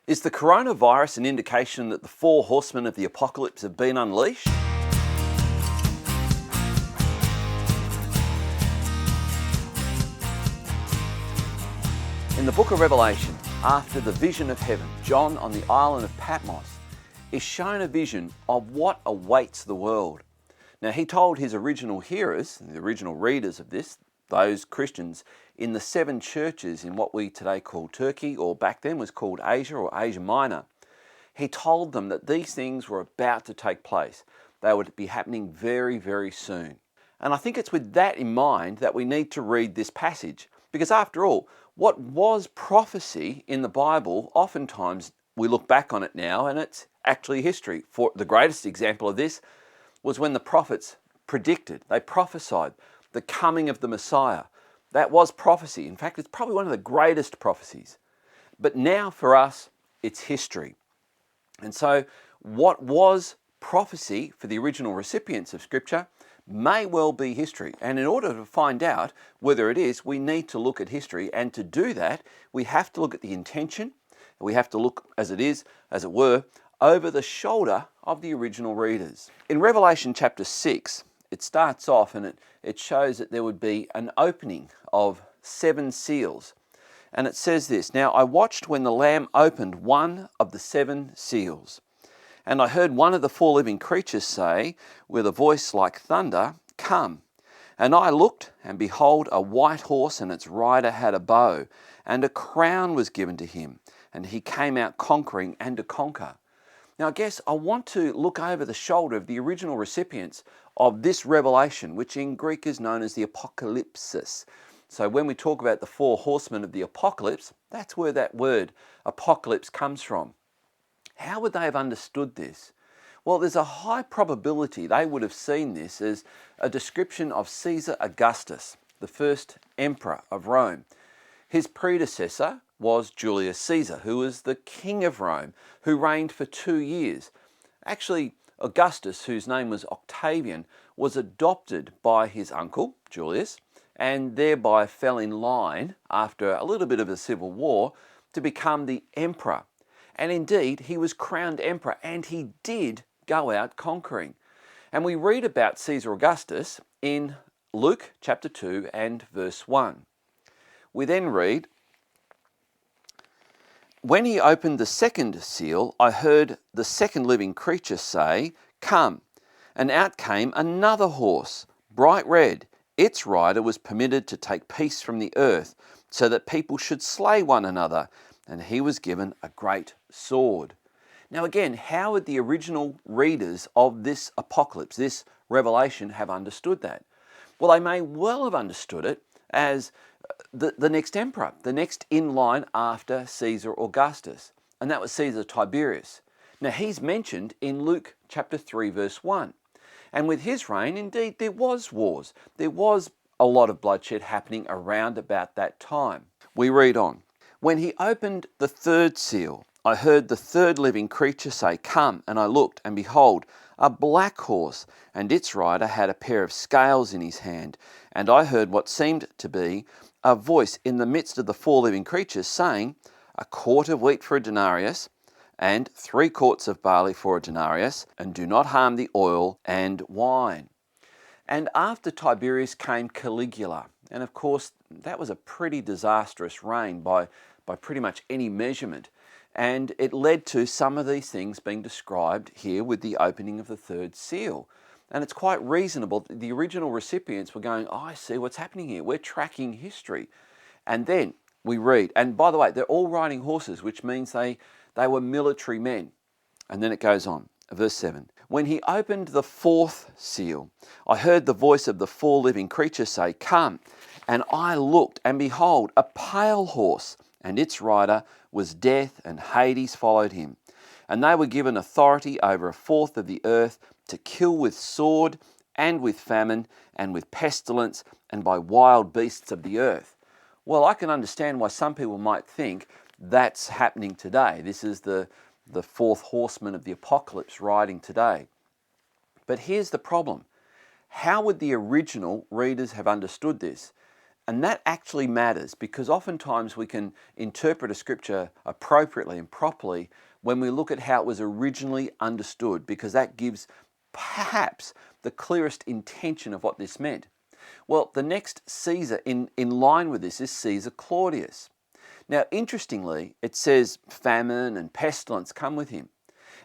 Is the coronavirus an indication that the four horsemen of the apocalypse have been unleashed? In the book of Revelation, after the vision of heaven, John on the island of Patmos is shown a vision of what awaits the world. Now, he told his original hearers, the original readers of this, those Christians in the 7 churches in what we today call Turkey, or back then was called Asia or Asia Minor, he told them that these things were about to take place. They would be happening very, very soon. And I think it's with that in mind that we need to read this passage. Because after all, what was prophecy in the Bible, oftentimes we look back on it now and it's actually history. For the greatest example of this was when the prophets predicted, they prophesied the coming of the Messiah. That was prophecy. In fact, it's probably one of the greatest prophecies. But now for us, it's history. And so what was prophecy for the original recipients of Scripture may well be history. And in order to find out whether it is, we need to look at history. And to do that, we have to look at the intention. We have to look, as it is, as it were, over the shoulder of the original readers. In Revelation chapter 6, it starts off and it shows that there would be an opening of 7 seals. And it says this, "Now I watched when the Lamb opened one of the 7 seals. And I heard one of the 4 living creatures say, with a voice like thunder, 'Come.' And I looked, and behold, a white horse, and its rider had a bow, and a crown was given to him, and he came out conquering and to conquer." Now I guess I want to look over the shoulder of the original recipients of this revelation, which in Greek is known as the apocalypsis. So when we talk about the 4 horsemen of the apocalypse, that's where that word apocalypse comes from. How would they have understood this? Well, there's a high probability they would have seen this as a description of Caesar Augustus, the first emperor of Rome. His predecessor was Julius Caesar, who was the king of Rome, who reigned for 2 years. Actually, Augustus, whose name was Octavian, was adopted by his uncle, Julius, and thereby fell in line, after a little bit of a civil war, to become the emperor. And indeed, he was crowned emperor, and he did go out conquering. And we read about Caesar Augustus in Luke chapter 2 and verse 1. We then read, "When he opened the 2nd seal, I heard the 2nd living creature say, 'Come.' And out came another horse, bright red. Its rider was permitted to take peace from the earth, so that people should slay one another, and he was given a great sword." Now again, how would the original readers of this apocalypse, this revelation, have understood that? Well, they may well have understood it as the next emperor, the next in line after Caesar Augustus, and that was Caesar Tiberius. Now he's mentioned in Luke chapter 3 verse 1. And with his reign, indeed, there was wars. There was a lot of bloodshed happening around about that time. We read on. "When he opened the 3rd seal, I heard the 3rd living creature say, 'Come.' And I looked, and behold, a black horse, and its rider had a pair of scales in his hand. And I heard what seemed to be a voice in the midst of the 4 living creatures saying, 'A quart of wheat for a denarius, and 3 quarts of barley for a denarius, and do not harm the oil and wine.'" And after Tiberius came Caligula. And of course, that was a pretty disastrous reign by pretty much any measurement. And it led to some of these things being described here with the opening of the 3rd seal. And it's quite reasonable that the original recipients were going, "Oh, I see what's happening here. We're tracking history." And then we read, and by the way, they're all riding horses, which means they were military men. And then it goes on, verse 7. "When he opened the 4th seal, I heard the voice of the 4 living creatures say, 'Come.' And I looked, and behold, a pale horse, and its rider was Death, and Hades followed him. And they were given authority over 1/4 of the earth to kill with sword, and with famine, and with pestilence, and by wild beasts of the earth." Well, I can understand why some people might think that's happening today. This is the 4th horseman of the apocalypse riding today. But here's the problem. How would the original readers have understood this? And that actually matters because oftentimes we can interpret a scripture appropriately and properly when we look at how it was originally understood, because that gives perhaps the clearest intention of what this meant. Well, the next Caesar in line with this is Caesar Claudius. Now, interestingly, it says famine and pestilence come with him.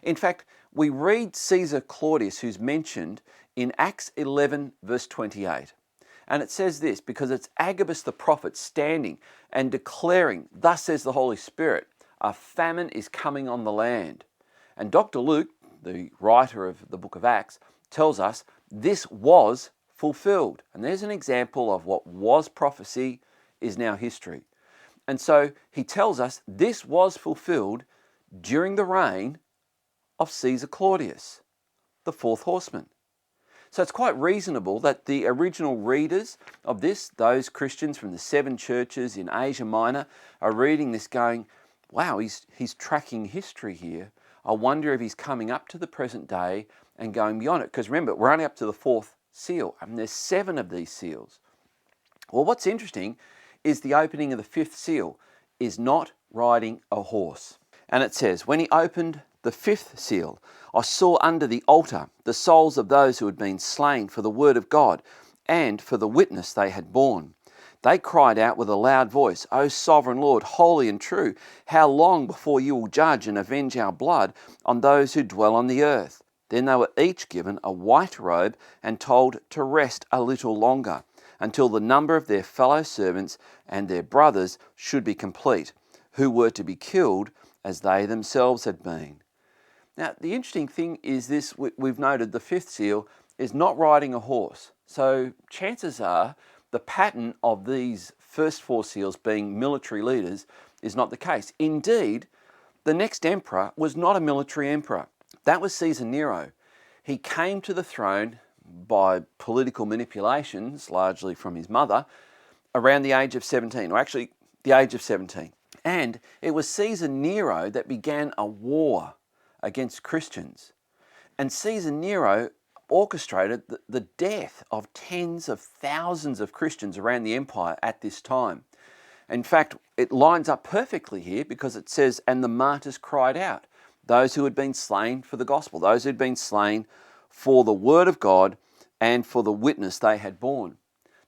In fact, we read Caesar Claudius, who's mentioned in Acts 11, verse 28. And it says this, because it's Agabus the prophet standing and declaring, "Thus says the Holy Spirit, a famine is coming on the land." And Dr. Luke, the writer of the book of Acts, tells us this was fulfilled. And there's an example of what was prophecy is now history. And so he tells us this was fulfilled during the reign of Caesar Claudius, the fourth horseman. So it's quite reasonable that the original readers of this, those Christians from the 7 churches in Asia Minor, are reading this going, wow, he's tracking history here. I wonder if he's coming up to the present day and going beyond it. Because remember, we're only up to the 4th seal, and there's 7 of these seals. Well, what's interesting is the opening of the 5th seal is not riding a horse. And it says, when he opened the 5th seal, I saw under the altar the souls of those who had been slain for the word of God and for the witness they had borne. They cried out with a loud voice, O sovereign Lord, holy and true, how long before you will judge and avenge our blood on those who dwell on the earth? Then they were each given a white robe and told to rest a little longer, until the number of their fellow servants and their brothers should be complete, who were to be killed as they themselves had been. Now, the interesting thing is this, we've noted the 5th seal is not riding a horse. So chances are the pattern of these first 4 seals being military leaders is not the case. Indeed, the next emperor was not a military emperor. That was Caesar Nero. He came to the throne by political manipulations, largely from his mother, around the age of 17, or actually the age of 17. And it was Caesar Nero that began a war against Christians. And Caesar Nero orchestrated the death of tens of thousands of Christians around the empire at this time. In fact, it lines up perfectly here because it says, and the martyrs cried out, those who had been slain for the gospel, those who had been slain for the word of God and for the witness they had borne.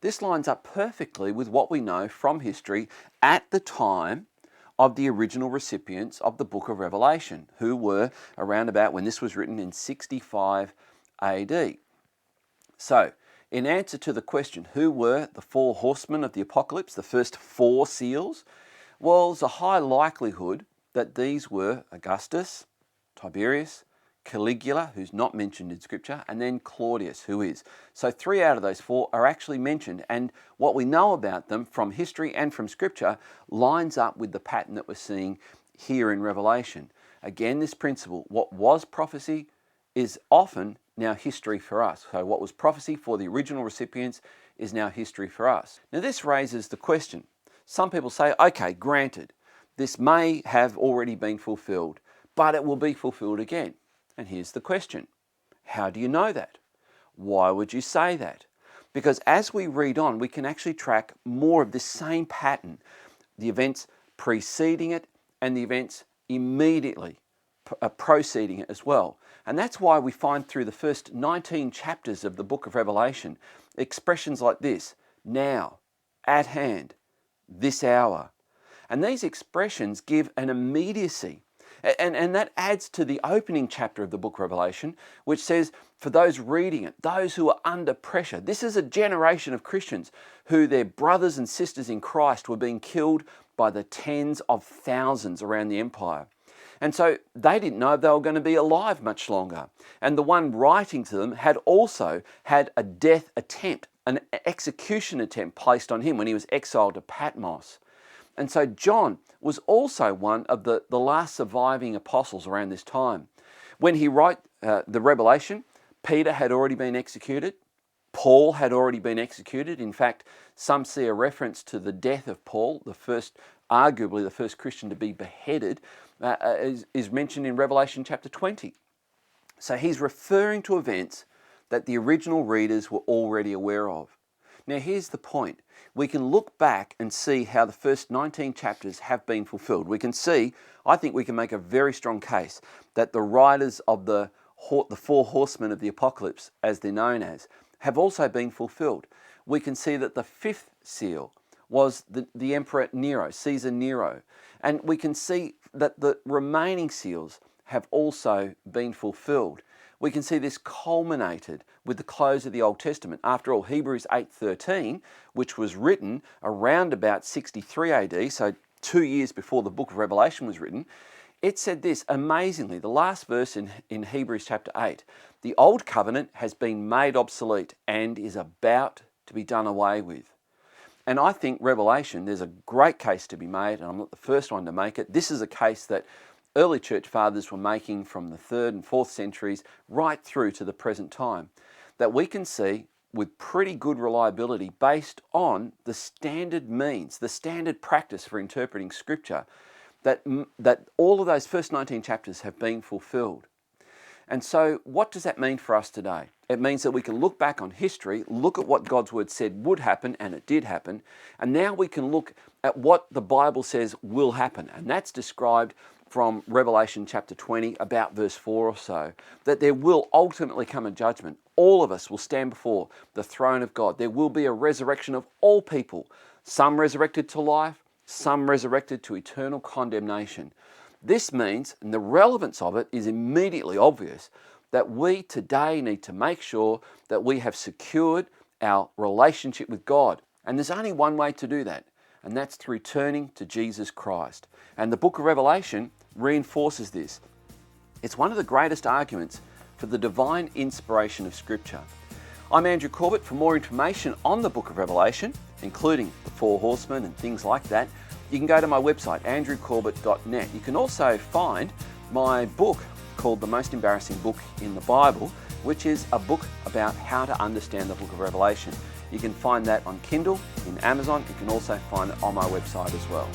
This lines up perfectly with what we know from history at the time of the original recipients of the book of Revelation, who were around about when this was written in 65 AD. So, in answer to the question, who were the 4 horsemen of the apocalypse, the first 4 seals? Well, there's a high likelihood that these were Augustus, Tiberius, Caligula, who's not mentioned in Scripture, and then Claudius, who is. So 3 out of those 4 are actually mentioned, and what we know about them from history and from Scripture lines up with the pattern that we're seeing here in Revelation. Again, this principle, what was prophecy is often now history for us. So what was prophecy for the original recipients is now history for us. Now this raises the question. Some people say, okay, granted, this may have already been fulfilled, but it will be fulfilled again. And here's the question. How do you know that? Why would you say that? Because as we read on, we can actually track more of this same pattern, the events preceding it and the events immediately preceding it as well. And that's why we find through the first 19 chapters of the book of Revelation, expressions like this, now, at hand, this hour. And these expressions give an immediacy. And that adds to the opening chapter of the book of Revelation, which says, for those reading it, those who are under pressure, this is a generation of Christians who their brothers and sisters in Christ were being killed by the tens of thousands around the empire. And so they didn't know if they were going to be alive much longer. And the one writing to them had also had a death attempt, an execution attempt placed on him when he was exiled to Patmos. And so John was also one of the last surviving apostles around this time. When he wrote the Revelation, Peter had already been executed. Paul had already been executed. In fact, some see a reference to the death of Paul, arguably the first Christian to be beheaded, is mentioned in Revelation chapter 20. So he's referring to events that the original readers were already aware of. Now here's the point. We can look back and see how the first 19 chapters have been fulfilled. We can see, I think we can make a very strong case that the writers of the four horsemen of the apocalypse, as they're known as, have also been fulfilled. We can see that the fifth seal was the Emperor Nero, Caesar Nero. And we can see that the remaining seals have also been fulfilled. We can see this culminated with the close of the Old Testament. After all, Hebrews 8:13, which was written around about 63 AD, so 2 years before the book of Revelation was written, it said this, amazingly, the last verse in Hebrews chapter 8, the old covenant has been made obsolete and is about to be done away with. And I think Revelation, there's a great case to be made, and I'm not the first one to make it. This is a case that early church fathers were making from the 3rd and 4th centuries right through to the present time, that we can see with pretty good reliability based on the standard means, the standard practice for interpreting Scripture, that all of those first 19 chapters have been fulfilled. And so what does that mean for us today? It means that we can look back on history, look at what God's Word said would happen, and it did happen, and now we can look at what the Bible says will happen, and that's described from Revelation chapter 20, about verse 4 or so, that there will ultimately come a judgment. All of us will stand before the throne of God. There will be a resurrection of all people, some resurrected to life, some resurrected to eternal condemnation. This means, and the relevance of it is immediately obvious, that we today need to make sure that we have secured our relationship with God. And there's only one way to do that, and that's through turning to Jesus Christ. And the book of Revelation reinforces this. It's one of the greatest arguments for the divine inspiration of Scripture. I'm Andrew Corbett. For more information on the book of Revelation, including the four horsemen and things like that, you can go to my website, andrewcorbett.net. You can also find my book called The Most Embarrassing Book in the Bible, which is a book about how to understand the book of Revelation. You can find that on Kindle, in Amazon. You can also find it on my website as well.